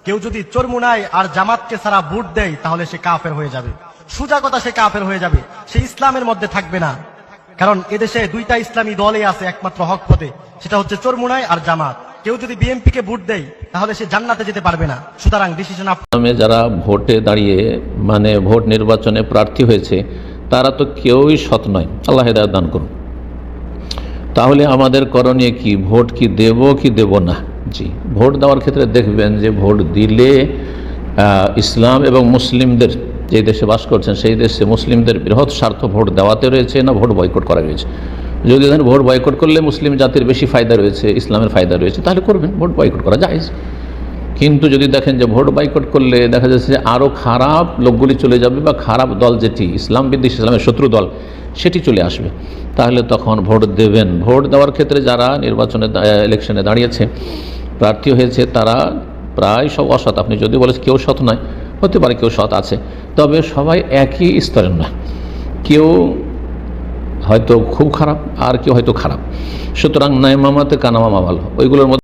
কেউ যদি চরমুনাই আর জামাতকে ছাড়া ভোট দেয় তাহলে সে কাফের হয়ে যাবে। সোজা কথা, সে কাফের হয়ে যাবে, সে ইসলামের মধ্যে থাকবে না। কারণ এদেশে দুইটা ইসলামী দলই আছে একমাত্র হক পথে, সেটা হচ্ছে চরমুনাই আর জামাত। কেউ যদি বিএনপি কে ভোট দেয় তাহলে সে জান্নাতে যেতে পারবে না। সুতরাং ডিসিশন যারা ভোটে দাঁড়িয়ে ভোট নির্বাচনে প্রার্থী হয়েছে তারা তো কেউই সৎ নয়। আল্লাহ হেদায়েত দান করুন। তাহলে আমাদের করণীয় কি? ভোট কি দেব কি দেব না? জি, ভোট দেওয়ার ক্ষেত্রে দেখবেন যে ভোট দিলে ইসলাম এবং মুসলিমদের, যে দেশে বাস করছেন সেই দেশে মুসলিমদের বৃহৎ স্বার্থ ভোট দেওয়াতে রয়েছে না ভোট বয়কট করা রয়েছে। যদি দেখেন ভোট বয়কট করলে মুসলিম জাতির বেশি ফায়দা রয়েছে, ইসলামের ফায়দা রয়েছে, তাহলে করবেন, ভোট বয়কট করা জায়েজ। কিন্তু যদি দেখেন যে ভোট বয়কট করলে দেখা যাচ্ছে যে আরও খারাপ লোকগুলি চলে যাবে বা খারাপ দল যেটি ইসলাম বিদ্বেষী, ইসলামের শত্রু দল, সেটি চলে আসবে, তাহলে তখন ভোট দেবেন। ভোট দেওয়ার ক্ষেত্রে যারা নির্বাচনে ইলেকশনে দাঁড়িয়েছে, প্রার্থী হয়েছে, তারা প্রায় সব অসৎ। আপনি যদি বলেন কেউ সৎ নয়, হতে পারে কেউ সৎ আছে, তবে সবাই একই স্তরের নয়। কেউ হয়তো খুব খারাপ আর কেউ হয়তো খারাপ। সুতরাং নাইমামাতে কানামামা ভালো, ওইগুলোর মধ্যে